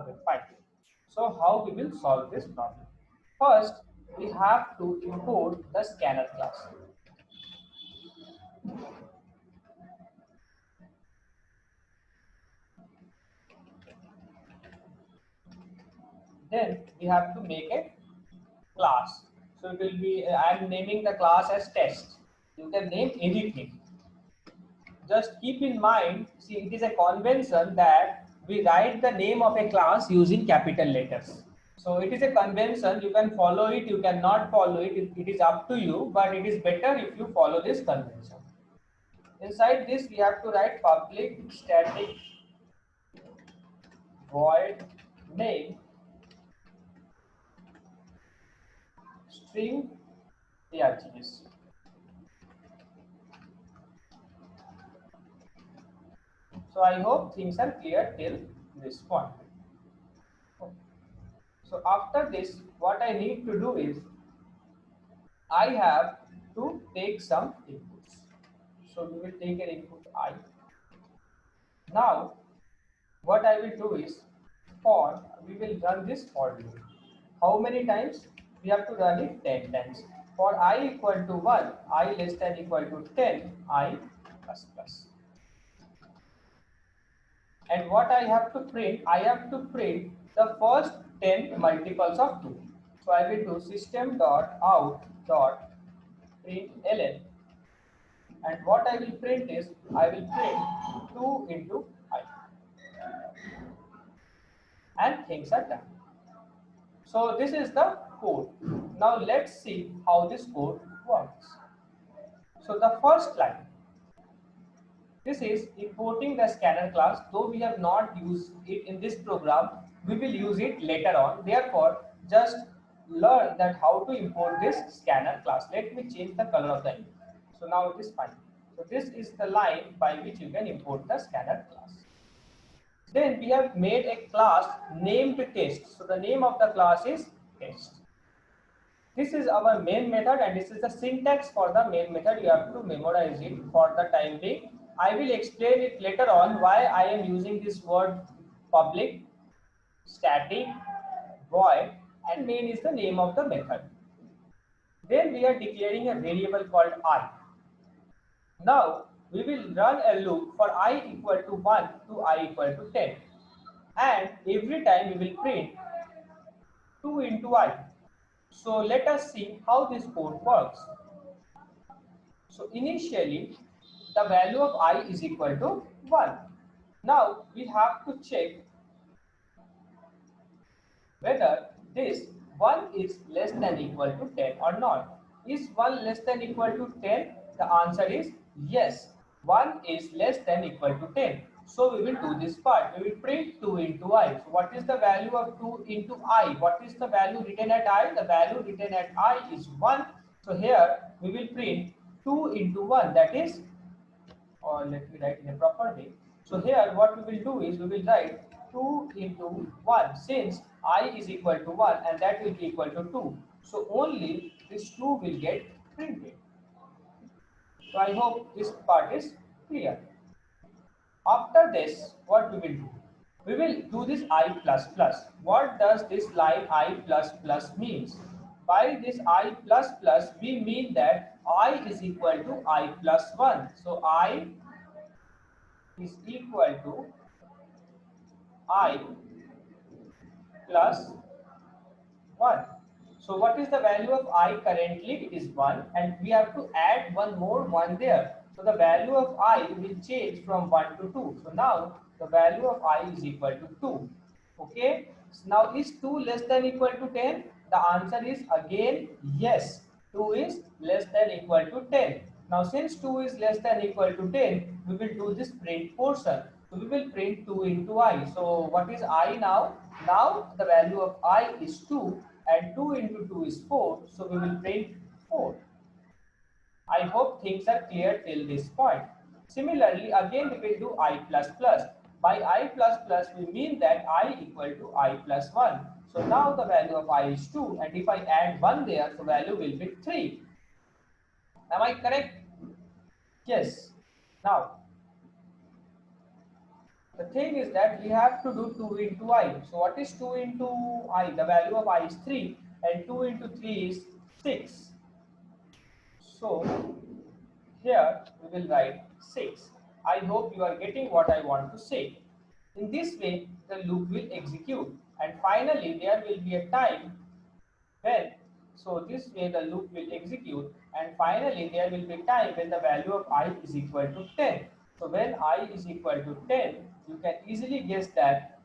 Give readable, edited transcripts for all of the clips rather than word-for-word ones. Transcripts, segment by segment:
Okay, fine. So how we will solve this problem? First, we have to import the scanner class. Then we have to make a class. So it will be, I am naming the class as test. You can name anything. Just keep in mind, see, it is a convention that we write the name of a class using capital letters. So it is a convention, you can follow it, you cannot follow it, it is up to you, but it is better if you follow this convention. Inside this, we have to write public static void name string args. So I hope things are clear till this point. So after this, what I need to do is I have to take some inputs. So we will take an input I. Now what I will do is for we will run this for loop. How many times? We have to run it 10 times. For I equal to 1, I less than equal to 10, I plus plus. And what I have to print? I have to print the first 10 multiples of 2. So I will do system dot out dot print ln, and what I will print is I will print 2 into I, and things are done. So this is the code. Now let's see how this code works. So the first line, this is importing the scanner class. Though we have not used it in this program, we will use it later on. Therefore, just learn that how to import this scanner class. Let me change the color of the image. So now it is fine. So this is the line by which you can import the scanner class. Then we have made a class named test. So the name of the class is test. This is our main method, and this is the syntax for the main method. You have to memorize it for the time being. I will explain it later on why I am using this word public, static, void, and main is the name of the method. Then we are declaring a variable called I. Now we will run a loop for I equal to 1 to I equal to 10. And every time we will print 2 into I. So let us see how this code works. So initially the value of I is equal to 1. Now we have to check whether this 1 is less than equal to 10 or not. Is 1 less than equal to 10? The answer is yes. 1 is less than equal to 10. So we will do this part. We will print 2 into I. So what is the value of 2 into I? What is the value written at I? The value written at I is 1. So here we will print 2 into 1, that is, or let me write in a proper way. So here what we will do is we will write 2 into 1, since I is equal to 1 and that will be equal to 2. So only this 2 will get printed. So I hope this part is clear. After this, what we will do? We will do this I plus plus. What does this line I plus plus means? By this I plus plus, we mean that I is equal to I plus 1. So I is equal to I plus 1. So what is the value of I currently? It is 1, and we have to add one more 1 there. So the value of I will change from 1 to 2. So now the value of I is equal to 2. Okay. So now is 2 less than equal to 10? The answer is again yes. 2 is less than equal to 10. Now since 2 is less than equal to 10, we will do this print portion. So we will print 2 into I. So what is I now? Now the value of I is 2, and 2 into 2 is 4. So we will print 4. I hope things are clear till this point. Similarly, again we will do I plus plus. By I plus plus, we mean that I equal to I plus 1. So now the value of I is 2, and if I add 1 there, the value will be 3. Am I correct? Yes. Now, The thing is that we have to do 2 into I. So what is 2 into I? The value of I is 3 and 2 into 3 is 6. So here we will write 6. I hope you are getting what I want to say. In this way, the loop will execute and finally there will be a time when, so this way the loop will execute and finally there will be time when the value of I is equal to 10. So when I is equal to 10, you can easily guess that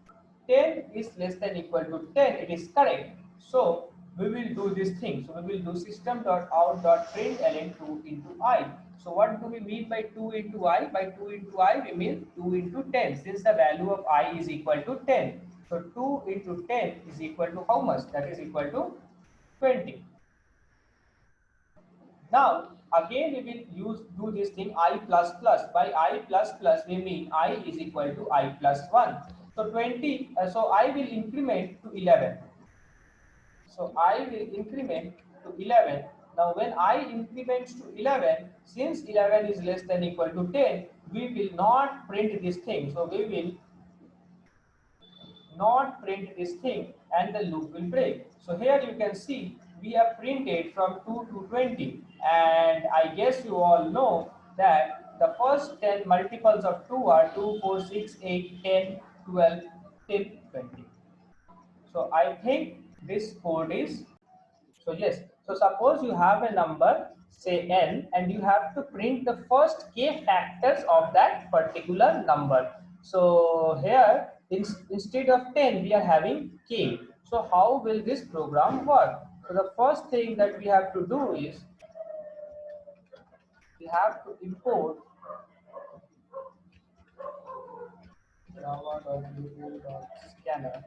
10 is less than equal to 10. It is correct. So we will do this thing. So we will do system.out.println 2 into I. So what do we mean by 2 into I? By 2 into I we mean 2 into 10 since the value of I is equal to 10. So 2 into 10 is equal to how much? That is equal to 20. Now again we will do this thing I plus plus. By I plus plus we mean I is equal to I plus 1. So 20, so I will increment to 11. So I will increment to 11. Now when I increments to 11, since 11 is less than equal to 10, we will not print this thing. So we will not print this thing and the loop will break. So here you can see we have printed from 2 to 20 and I guess you all know that the first 10 multiples of 2 are 2, 4, 6, 8, 10, 12 till 20. So I think this code is, so yes, so suppose you have a number say n and you have to print the first k factors of that particular number. So here instead of 10 we are having k. So how will this program work? So the first thing that we have to do is we have to import java.google.scanner.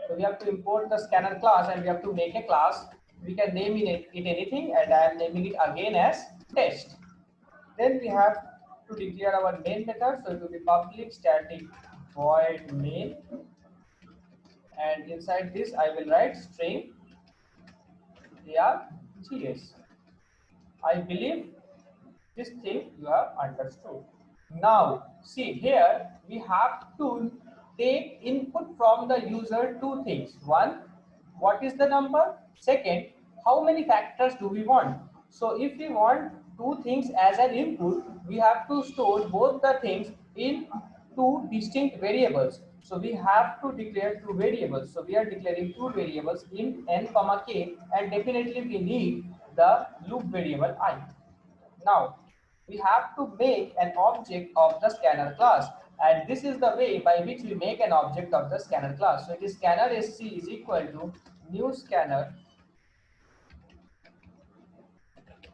So we have to import the scanner class and we have to make a class. We can name it anything and I am naming it again as test. Then we have to declare our main method. So it will be public static void main and inside this I will write string args. I believe this thing you have understood. Now see here we have to take input from the user two things. One, what is the number? Second, how many factors do we want? So if we want two things as an input, we have to store both the things in two distinct variables. So we have to declare two variables. So we are declaring two variables int n comma k and definitely we need the loop variable I. Now, we have to make an object of the scanner class and this is the way by which we make an object of the scanner class. So it is scanner sc is equal to new scanner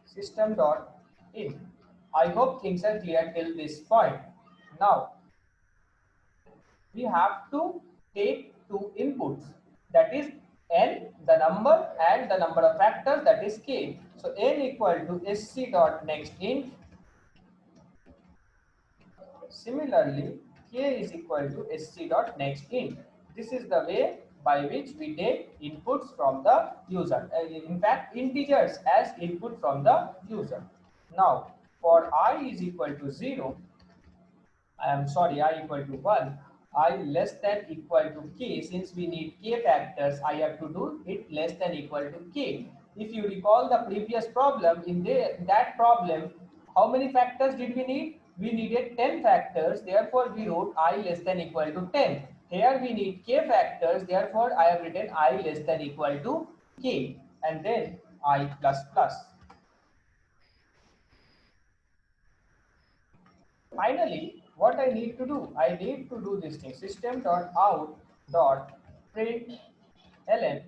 system dot in. I hope things are clear till this point. Now, we have to take two inputs, that is n, the number, and the number of factors, that is k. So n equal to sc dot next int. Similarly, k is equal to sc dot next int. This is the way by which we take inputs from the user. In fact, integers as input from the user. Now, for I is equal to 0, I am sorry, I equal to 1, I less than equal to k. Since we need k factors, I have to do it less than equal to k. If you recall the previous problem, in that problem, how many factors did we need? We needed 10 factors, therefore we wrote I less than equal to 10. Here we need k factors, therefore I have written I less than equal to k and then I plus plus. Finally, what I need to do? I need to do this thing system.out.println.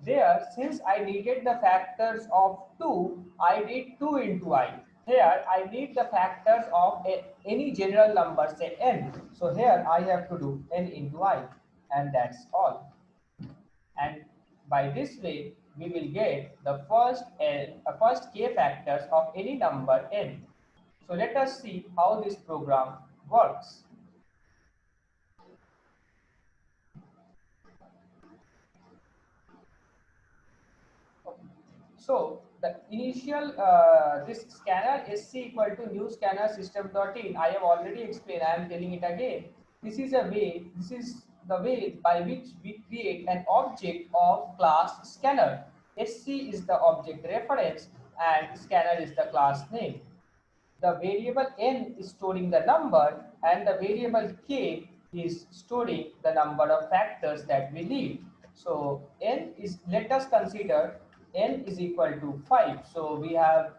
There, since I needed the factors of 2, I did 2 into I. Here, I need the factors of any general number, say n. So here, I have to do n into I, and that's all. And by this way, we will get the first k factors of any number n. So let us see how this program works. So the initial this scanner sc equal to new scanner system dot in. I have already explained, I am telling it again. This is the way by which we create an object of class scanner. Sc is the object reference and scanner is the class name. The variable n is storing the number and the variable k is storing the number of factors that we need. So n is, let us consider n is equal to 5. So we have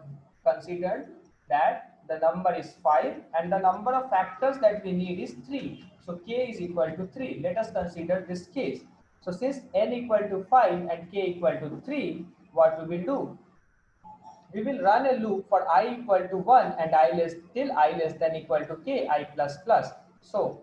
considered that the number is 5 and the number of factors that we need is 3. So k is equal to 3. Let us consider this case. So since n equal to 5 and k equal to 3, what we will do? We will run a loop for I equal to 1 and I less till I less than equal to k I plus plus. So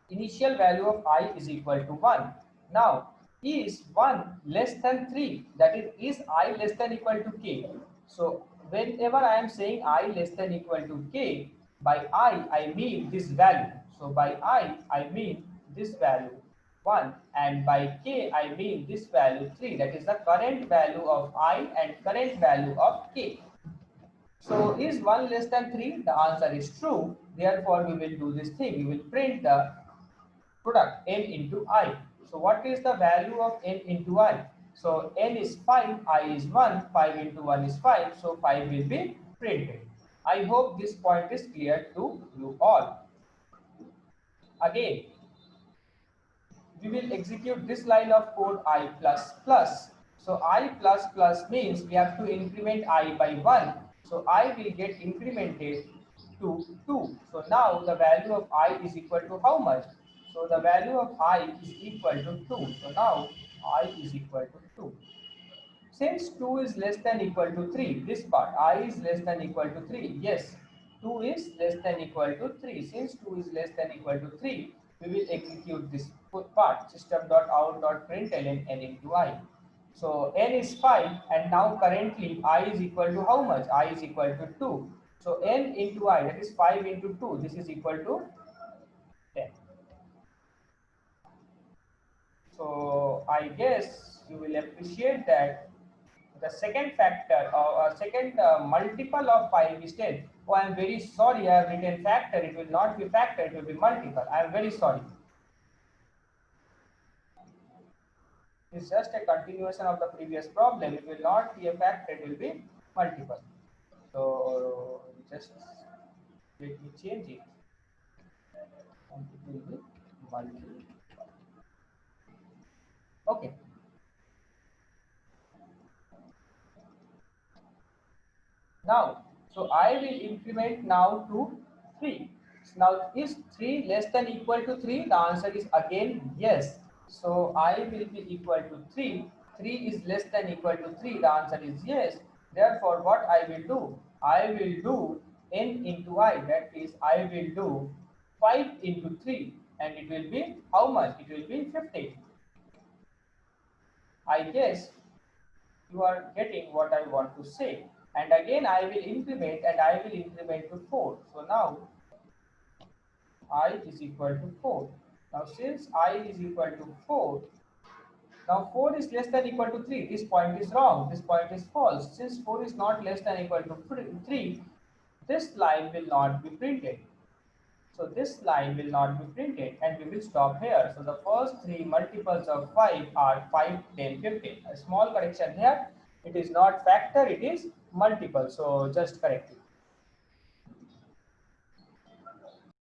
initial value of I is equal to 1. Now is 1 less than 3, that is I less than equal to k. So whenever I am saying I less than equal to k, by I mean this value. So by I mean this value 1 and by k I mean this value 3, that is the current value of I and current value of k. So is 1 less than 3? The answer is true. Therefore, we will do this thing. We will print the product n into I. So what is the value of n into I? So n is 5, I is 1, 5 into 1 is 5. So 5 will be printed. I hope this point is clear to you all. Again, we will execute this line of code I plus plus. So I plus plus means we have to increment I by 1. So I will get incremented to 2. So now the value of I is equal to how much? So the value of I is equal to 2. So now I is equal to 2. Since 2 is less than equal to 3, this part I is less than equal to 3. Yes, 2 is less than equal to 3. Since 2 is less than equal to 3, we will execute this part system.out.println n into I. So n is 5 and now currently I is equal to how much? I is equal to 2. So n into I, that is 5 into 2, this is equal to 10. So I guess you will appreciate that the second factor or second multiple of 5 is 10. Oh, I am very sorry, I have written factor. It will not be factor, it will be multiple. I am very sorry. It's just a continuation of the previous problem. It will not be a factor, it will be multiple. So just let me change it. And it will be multiple. Okay. Now, so I will increment now to 3. Now, is 3 less than equal to 3? The answer is again yes. So, I will be equal to 3. 3 is less than equal to 3. The answer is yes. Therefore, what I will do? I will do n into I. That is, I will do 5 into 3. And it will be how much? It will be 50. I guess you are getting what I want to say. And again I will increment and I will increment to 4. So now I is equal to 4. Now since I is equal to 4, now 4 is less than equal to 3. This point is wrong. This point is false. Since 4 is not less than equal to 3, this line will not be printed. So this line will not be printed and we will stop here. So the first 3 multiples of 5 are 5, 10, 15. A small correction here. It is not factor, it is multiple. So just correct it.